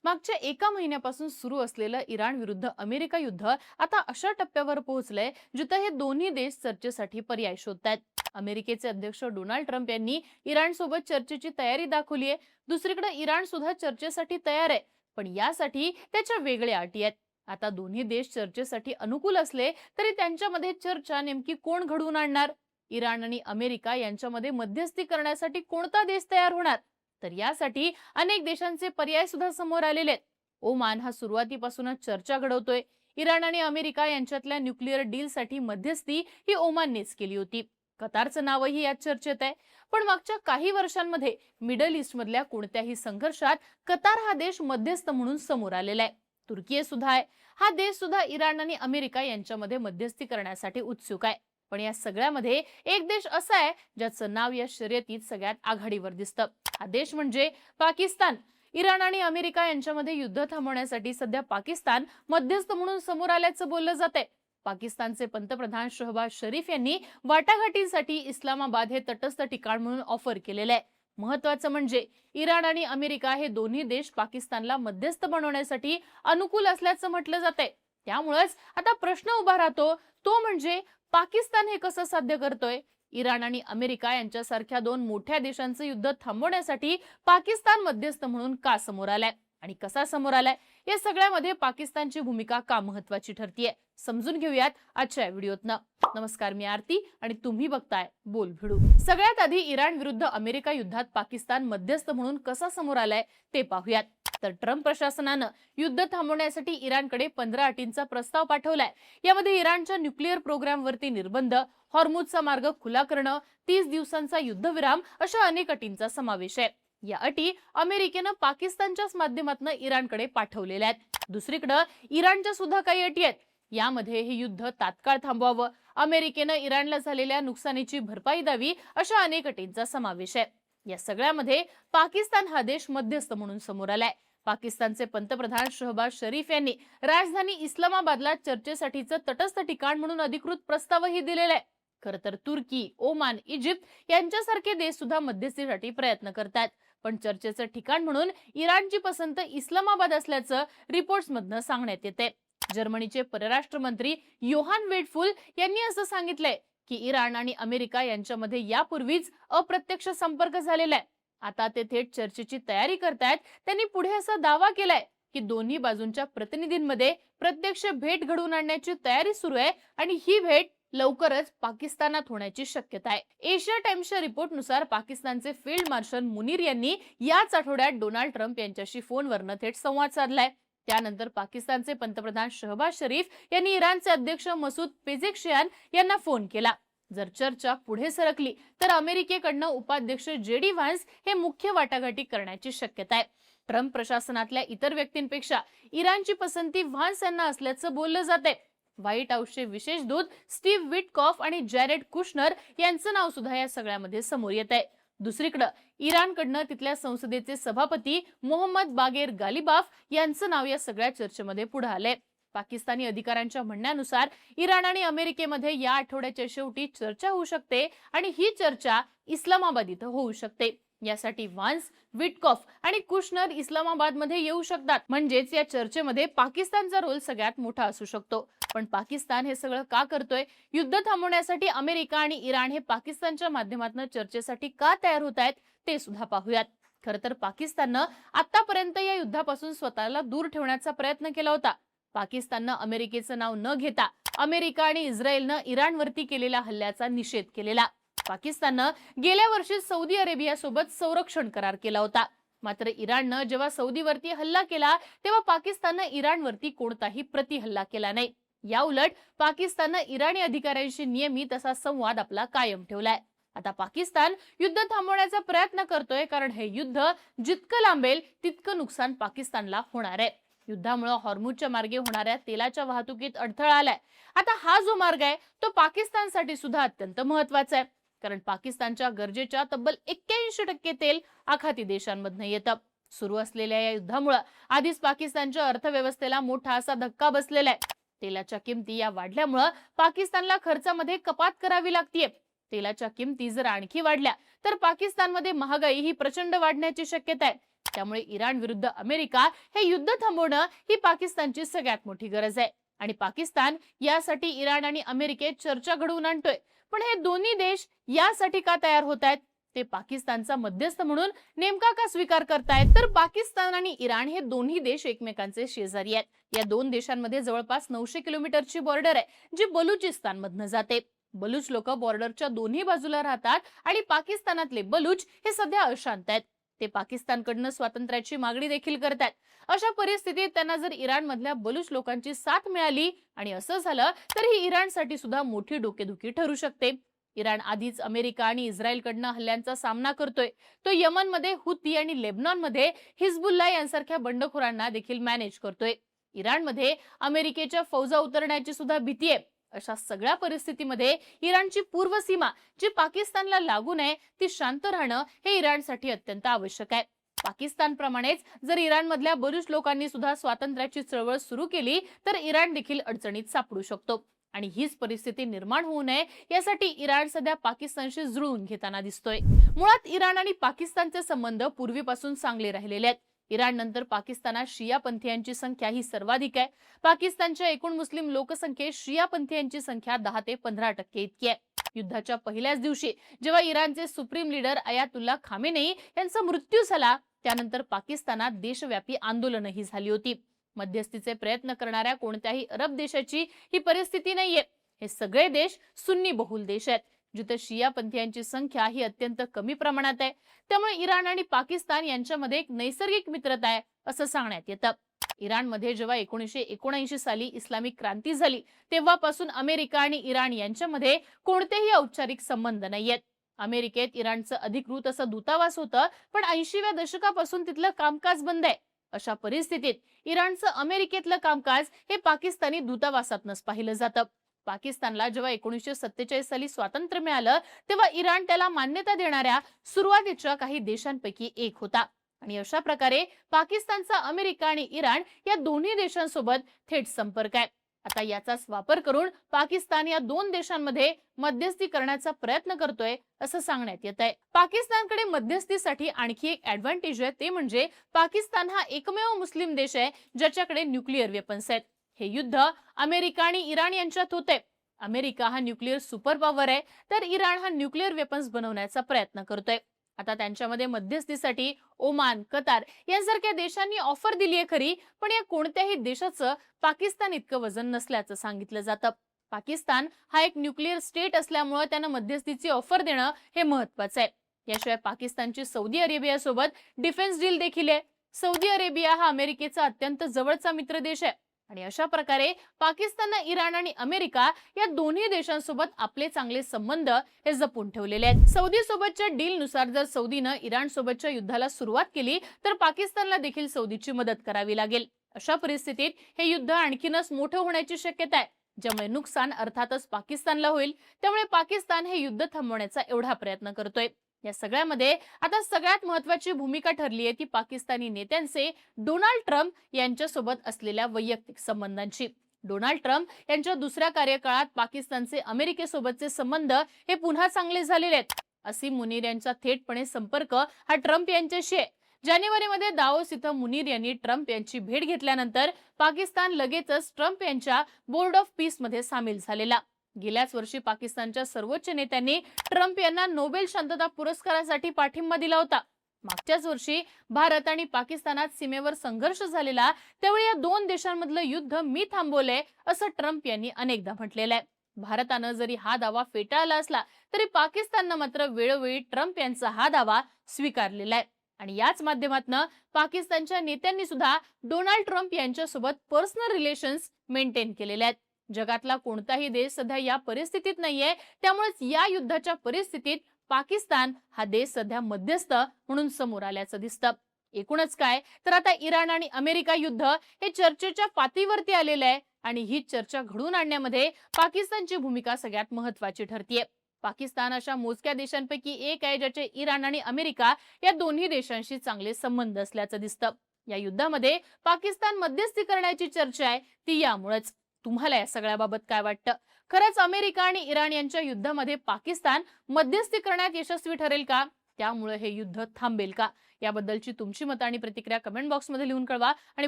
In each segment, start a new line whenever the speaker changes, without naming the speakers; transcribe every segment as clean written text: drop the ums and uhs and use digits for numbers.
मागच्या एका महिन्यापासून सुरू असलेलं इराण विरुद्ध अमेरिका युद्ध आता अशा टप्प्यावर पोहोचलंय जिथं हे दोन्ही देश चर्चेसाठी पर्याय शोधतायत. अमेरिकेचे अध्यक्ष डोनाल्ड ट्रम्प यांनी इराण सोबत चर्चेची तयारी दाखवली आहे. दुसरीकडे इराण सुद्धा चर्चेसाठी तयार आहे, पण यासाठी त्याच्या वेगळ्या अटी आहेत. आता दोन्ही देश चर्चेसाठी अनुकूल असले तरी त्यांच्यामध्ये चर्चा नेमकी कोण घडवून आणणार? इराण आणि अमेरिका यांच्यामध्ये मध्यस्थी करण्यासाठी कोणता देश तयार होणार? तर यासाठी अनेक देशांचे पर्याय सुद्धा समोर आलेले आहेत. ओमान हा सुरुवातीपासूनच चर्चा घडवतोय. इराण आणि अमेरिका यांच्यातल्या न्यूक्लिअर डीलसाठी मध्यस्थी ही ओमाननेच केली होती. कतारचं नावही यात चर्चेत आहे. पण मागच्या काही वर्षांमध्ये मिडल ईस्ट मधल्या कोणत्याही संघर्षात कतार हा देश मध्यस्थ म्हणून समोर आलेला आहे. तुर्की सुद्धा आहे. हा देश सुद्धा इराण आणि अमेरिका यांच्यामध्ये मध्यस्थी करण्यासाठी उत्सुक आहे. पण या सगळ्यामध्ये एक देश असा आहे ज्याचं नाव या शर्यतीत सगळ्यात आघाडीवर दिसतं. हा देश म्हणजे पाकिस्तान. इराण आणि अमेरिका यांच्यामध्ये युद्ध थांबवण्यासाठी सध्या पाकिस्तान मध्यस्थ म्हणून समोर आल्याचं बोललं जातंय. पाकिस्तानचे पंतप्रधान शहबाज शरीफ यांनी वाटाघाटींसाठी इस्लामाबाद हे तटस्थ ठिकाण म्हणून ऑफर केलेलं आहे. महत्वाचं म्हणजे इराण आणि अमेरिका हे दोन्ही देश पाकिस्तानला मध्यस्थ बनवण्यासाठी अनुकूल असल्याचं म्हटलं जातंय. त्यामुळेच आता प्रश्न उभा राहतो, तो म्हणजे पाकिस्तान हे कसं साध्य करतोय? इराण आणि अमेरिका यांच्यासारख्या दोन मोठ्या देशांचं युद्ध थांबवण्यासाठी पाकिस्तान मध्यस्थ म्हणून का समोर आलाय आणि कसा समोर आलाय? या सगळ्यामध्ये पाकिस्तानची भूमिका का महत्वाची ठरतीये, समजून घेऊयात आजच्या व्हिडिओतनं. नमस्कार, मी आरती आणि तुम्ही बघताय बोल भिडू. सगळ्यात आधी इराण विरुद्ध अमेरिका युद्धात पाकिस्तान मध्यस्थ म्हणून कसा समोर आलाय ते पाहूयात. तर ट्रम्प प्रशासनानं युद्ध थांबवण्यासाठी इराणकडे 15 अटींचा प्रस्ताव पाठवलाय. यामध्ये इराणच्या न्यूक्लिअर प्रोग्रामवरती निर्बंध, हॉर्मुझचा मार्ग खुला करणं, 30 दिवसांचा युद्धविराम अशा अनेक अटींचा समावेश आहे. या अटी अमेरिकेनं पाकिस्तानच्याच माध्यमातून इराणकडे पाठवलेल्या आहेत. दुसरीकडे इराणच्या सुद्धा काही अटी आहेत. यामध्ये हे युद्ध तात्काळ थांबवावं, अमेरिकेनं इराणला झालेल्या नुकसानीची भरपाई द्यावी अशा अनेक अटींचा समावेश आहे. या सगळ्यामध्ये पाकिस्तान हा देश मध्यस्थ म्हणून समोर आलाय. पाकिस्तानचे पंतप्रधान शहबाज शरीफ यांनी राजधानी इस्लामाबादला चर्चेसाठीचं तटस्थ ठिकाण म्हणून अधिकृत प्रस्तावही दिलेला आहे. खरं तर तुर्की, ओमान, इजिप्त यांच्यासारखे देश सुद्धा मध्यस्थीसाठी प्रयत्न करतात. पण चर्चेचं ठिकाण म्हणून इराणची पसंत इस्लामाबाद असल्याचं रिपोर्ट्समधनं सांगण्यात येते. जर्मनीचे परराष्ट्र मंत्री योहान वेडफुल यांनी असं सांगितलंय की इराण आणि अमेरिका यांच्यामध्ये यापूर्वीच अप्रत्यक्ष संपर्क झालेला आहे. आता ते थेट चर्चेची तयारी करतायत. त्यांनी पुढे असा दावा केलाय की दोन्ही बाजूंच्या प्रतिनिधींमध्ये प्रत्यक्ष भेट घडवून आणण्याची तयारी सुरू आहे आणि ही भेट लवकरच पाकिस्तानात होण्याची शक्यता आहे. एशिया टाइम्सच्या रिपोर्टनुसार पाकिस्तानचे फील्ड मार्शल मुनीर यांनी याच आठवड्यात डोनाल्ड ट्रम्प यांच्याशी फोनवरनं थेट संवाद साधलाय. त्यानंतर पाकिस्तानचे पंतप्रधान शहबाज शरीफ यांनी इराणचे अध्यक्ष मसूद पेझेश्कियान यांना फोन केला. जर चर्चा पुढे सरकली तर अमेरिकेकडनं उपाध्यक्ष JD व्हान्स हे मुख्य वाटाघाटी करण्याची शक्यता आहे. ट्रम्प प्रशासनातल्या इतर व्यक्तींपेक्षा इराणची पसंती व्हान्स यांना असल्याचं बोललं जाते. व्हाईट हाऊसचे विशेष दूत स्टीव्ह विटकॉफ आणि जॅरेड कुशनर यांचं नाव सुद्धा या सगळ्यामध्ये समोर येत आहे. दुसरीकडे इराणकडनं तिथल्या संसदेचे सभापती मोहम्मद बागेर गालिबाफ यांचं नाव या सगळ्या चर्चेमध्ये पुढे आलंय. पाकिस्तानी अधिकाऱ्यांच्या म्हणण्यानुसार इराण आणि अमेरिकेमध्ये या आठवड्याच्या शेवटी चर्चा होऊ शकते आणि ही चर्चा इस्लामाबाद इथं होऊ शकते. यासाठी व्हान्स, विटकॉफ आणि कुशनर इस्लामाबादमध्ये येऊ शकतात. म्हणजेच या चर्चेमध्ये पाकिस्तानचा रोल सगळ्यात मोठा असू शकतो. पण पाकिस्तान हे सगळं का करतोय? युद्ध थांबवण्यासाठी अमेरिका आणि इराण हे पाकिस्तानच्या माध्यमातून चर्चेसाठी का तयार होत आहेत ते सुद्धा पाहूयात. खरं तर पाकिस्ताननं आतापर्यंत या युद्धापासून स्वतःला दूर ठेवण्याचा प्रयत्न केला होता. पाकिस्ताननं अमेरिकेचं नाव न घेता अमेरिका आणि इस्रायलनं इराणवरती केलेल्या हल्ल्याचा निषेध केलेला. पाकिस्ताननं गेल्या वर्षी सौदी अरेबियासोबत संरक्षण करार केला होता. मात्र इराणनं जेव्हा सौदीवरती हल्ला केला तेव्हा पाकिस्ताननं इराणवरती कोणताही प्रतिहल्ला केला नाही. या उलट पाकिस्ताननं इराणी अधिकाऱ्यांशी नियमित असा संवाद आपला कायम ठेवलाय. आता पाकिस्तान युद्ध थांबवण्याचा प्रयत्न करतोय, कारण हे युद्ध जितकं लांबेल तितकं नुकसान पाकिस्तानला होणार आहे. युद्धामुळे हॉर्मुझच्या मार्गे होणाऱ्या तेलाच्या वाहतुकीत अडथळा आलाय. आता हा जो मार्ग आहे तो पाकिस्तानसाठी सुद्धा अत्यंत महत्वाचा आहे, कारण पाकिस्तानच्या गरजेच्या तब्बल 81% तेल आखाती देशांमधून येतं. सुरू असलेल्या या युद्धामुळे आधीच पाकिस्तानच्या अर्थव्यवस्थेला मोठा असा धक्का बसलेला आहे. तेलाच्या किमती या वाढल्यामुळे पाकिस्तानला खर्चामध्ये कपात करावी लागतीये. तेलाच्या किमती जर आणखी वाढल्या तर पाकिस्तानमध्ये महागाई ही प्रचंड वाढण्याची शक्यता आहे. त्यामुळे इराण विरुद्ध अमेरिका हे युद्ध थांबवणं ही पाकिस्तानची सगळ्यात मोठी गरज आहे आणि पाकिस्तान यासाठी इराण आणि अमेरिकेत चर्चा घडवून आणतोय. पण हे दोन्ही देश यासाठी का तयार होत आहेत? ते पाकिस्तानचा मध्यस्थ म्हणून नेमका का स्वीकार करतायत? तर पाकिस्तान आणि इराण हे दोन्ही देश एकमेकांचे शेजारी आहेत. या दोन देशांमध्ये जवळपास 900 किलोमीटरची बॉर्डर आहे जी बलुचिस्तान मधनं जाते. बलूच लोक बॉर्डरच्या दोन्ही बाजूला राहतात आणि पाकिस्तानातले बलूच हे सध्या अशांत आहेत. ते पाकिस्तानकडनं स्वातंत्र्याची मागणी देखील करतात. अशा परिस्थितीत त्यांना जर इराण मधल्या बलूच लोकांची साथ मिळाली आणि असं झालं तर ही इराणसाठी सुद्धा मोठी डोकेदुखी ठरू शकते. इराण आधीच अमेरिका आणि इस्रायलकडनं हल्ल्यांचा सामना करतोय. तो यमनमध्ये हुती आणि लेबनॉनमध्ये हिजबुल्ला यांसारख्या बंडखोरांना देखील मॅनेज करतोय. इराणमध्ये अमेरिकेच्या फौजा उतरण्याची सुद्धा भीती आहे. अशा सगळ्या परिस्थितीमध्ये इराणची पूर्व सीमा जी पाकिस्तानला लागून आहे ती शांत राहणं हे इराणसाठी अत्यंत आवश्यक आहे. पाकिस्तानप्रमाणेच जर इराणमधल्या बलूच लोकांनी सुद्धा स्वातंत्र्याची चळवळ सुरू केली तर इराण देखील अडचणीत सापडू शकतो आणि हीच परिस्थिती निर्माण होऊ नये यासाठी इराण सध्या पाकिस्तानशी जुळवून घेताना दिसतोय. मुळात इराण आणि पाकिस्तानचे संबंध पूर्वीपासून चांगले राहिलेले आहेत. इराण नंतर पाकिस्तानात शिया पंथीयांची संख्या ही सर्वाधिक आहे. पाकिस्तानच्या एकूण मुस्लिम लोकसंख्येत शिया पंथीयांची संख्या 10 ते 15% इतकी आहे. युद्धाच्या पहिल्याच दिवशी जेव्हा इराणचे सुप्रीम लीडर अयातुल्ला खामेनेई यांचा मृत्यू झाला त्यानंतर पाकिस्तानात देशव्यापी आंदोलनही झाली होती. मध्यस्थीचे प्रयत्न करणाऱ्या कोणत्याही अरब देशाची ही परिस्थिती नाहीये. हे सगळे देश सुन्नी बहुल देश आहेत जिथे शिया पंथीयांची संख्या ही अत्यंत कमी प्रमाणात आहे. त्यामुळे इराण आणि पाकिस्तान यांच्यामध्ये एक नैसर्गिक मित्रता आहे असं सांगण्यात येतं. इराणमध्ये जेव्हा 1979 साली इस्लामिक क्रांती झाली तेव्हापासून अमेरिका आणि इराण यांच्यामध्ये कोणतेही औपचारिक संबंध नाहीयेत. अमेरिकेत इराणचं अधिकृत असं दूतावास होतं पण 80व्या दशकापासून तिथलं कामकाज बंद आहे. अशा परिस्थितीत इराणचं अमेरिकेतलं कामकाज हे पाकिस्तानी दूतावासातनच पाहिलं जातं. पाकिस्तानला जेव्हा 1947 साली स्वातंत्र्य मिळालं तेव्हा इराण त्याला मान्यता देणाऱ्या सुरुवातीच्या काही देशांपैकी एक होता आणि अशा प्रकारे पाकिस्तानचा अमेरिका आणि इराण या दोन्ही देशांसोबत थेट संपर्क आहे. आता याचाच वापर करून पाकिस्तान या दोन देशांमध्ये मध्यस्थी करण्याचा प्रयत्न करतोय असं सांगण्यात येत आहे. पाकिस्तानकडे मध्यस्थीसाठी आणखी एक ऍडव्हान्टेज आहे ते म्हणजे पाकिस्तान हा एकमेव मुस्लिम देश आहे ज्याच्याकडे न्यूक्लिअर वेपन्स आहेत. हे युद्ध अमेरिका आणि इराण यांच्यात होते. अमेरिका हा न्यूक्लिअर सुपर पॉवर आहे तर इराण हा न्यूक्लिअर वेपन्स बनवण्याचा प्रयत्न करतोय. आता त्यांच्यामध्ये मध्यस्थीसाठी ओमान, कतार यांसारख्या देशांनी ऑफर दिली आहे खरी पण या कोणत्याही देशाचं पाकिस्तान इतकं वजन नसल्याचं सांगितलं जातं. पाकिस्तान हा एक न्यूक्लिअर स्टेट असल्यामुळे त्यांना मध्यस्थीची ऑफर देणं हे महत्त्वाचं आहे. याशिवाय पाकिस्तानची सौदी अरेबियासोबत डिफेन्स डील देखील आहे. सौदी अरेबिया हा अमेरिकेचा अत्यंत जवळचा मित्र देश आहे आणि अशा प्रकारे पाकिस्तान, इराण आणि अमेरिका या दोन्ही देशांसोबत आपले चांगले संबंध हे जपून ठेवलेले आहेत. सौदी सोबतच्या डील नुसार जर सौदीनं इराण सोबतच्या युद्धाला सुरुवात केली तर पाकिस्तानला देखील सौदीची मदत करावी लागेल. अशा परिस्थितीत हे युद्ध आणखीनच मोठं होण्याची शक्यता आहे ज्यामुळे नुकसान अर्थातच पाकिस्तानला होईल. त्यामुळे पाकिस्तान हे युद्ध थांबवण्याचा एवढा प्रयत्न करतोय. या सगळ्यामध्ये आता सगळ्यात महत्त्वाची भूमिका ठरली आहे ती पाकिस्तानी नेत्यांचे डोनाल्ड ट्रम्प यांच्यासोबत असलेल्या वैयक्तिक संबंधांची. डोनाल्ड ट्रम्प यांच्या दुसऱ्या कार्यकाळात पाकिस्तानचे अमेरिकेसोबतचे संबंध हे पुन्हा चांगले झालेले आहेत. असीम मुनीर यांचा थेटपणे संपर्क हा ट्रम्प यांच्याशी आहे. जानेवारीमध्ये दावोस इथं मुनीर यांनी ट्रम्प यांची भेट घेतल्यानंतर पाकिस्तान लगेचच ट्रम्प यांच्या बोर्ड ऑफ पीस मध्ये सामील झालेला. गेल्याच वर्षी पाकिस्तानच्या सर्वोच्च नेत्यांनी ट्रम्प यांना नोबेल शांतता पुरस्कारासाठी पाठिंबा दिला होता. मागच्याच वर्षी भारत आणि पाकिस्तानात सीमेवर संघर्ष झालेला त्यावेळी या दोन देशांमधलं युद्ध मी थांबवलंय असं ट्रम्प यांनी अनेकदा म्हटलेलं आहे. भारतानं जरी हा दावा फेटाळला असला तरी पाकिस्ताननं मात्र वेळोवेळी ट्रम्प यांचा हा दावा स्वीकारलेला आहे आणि याच माध्यमातून पाकिस्तानच्या नेत्यांनी सुद्धा डोनाल्ड ट्रम्प यांच्यासोबत पर्सनल रिलेशन्स मेंटेन केलेले आहेत. जगातला कोणताही देश सध्या या परिस्थितीत नाहीये त्यामुळेच या युद्धाच्या परिस्थितीत पाकिस्तान हा देश सध्या मध्यस्थ म्हणून समोर आल्याचं दिसतं. एकूणच काय तर आता इराण आणि अमेरिका युद्ध हे चर्चेच्या पातळीवरती आलेलं आहे आणि ही चर्चा घडवून आणण्यामध्ये पाकिस्तानची भूमिका सगळ्यात महत्त्वाची ठरतीये. पाकिस्तान अशा मोजक्या देशांपैकी एक आहे ज्याचे इराण आणि अमेरिका या दोन्ही देशांशी चांगले संबंध असल्याचं दिसतं. या युद्धामध्ये पाकिस्तान मध्यस्थी करण्याची चर्चा आहे ती यामुळेच. तुम्हाला या सगळ्याबाबत काय वाटतं? खरंच अमेरिका आणि इराण यांच्या युद्धामध्ये पाकिस्तान मध्यस्थी करण्यात यशस्वी ठरेल का? त्यामुळे हे युद्ध थांबेल का? याबद्दलची तुमची मतं आणि प्रतिक्रिया कमेंट बॉक्समध्ये लिहून कळवा आणि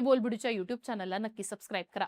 बोलबिडूच्या YouTube चॅनलला नक्की सबस्क्राईब करा.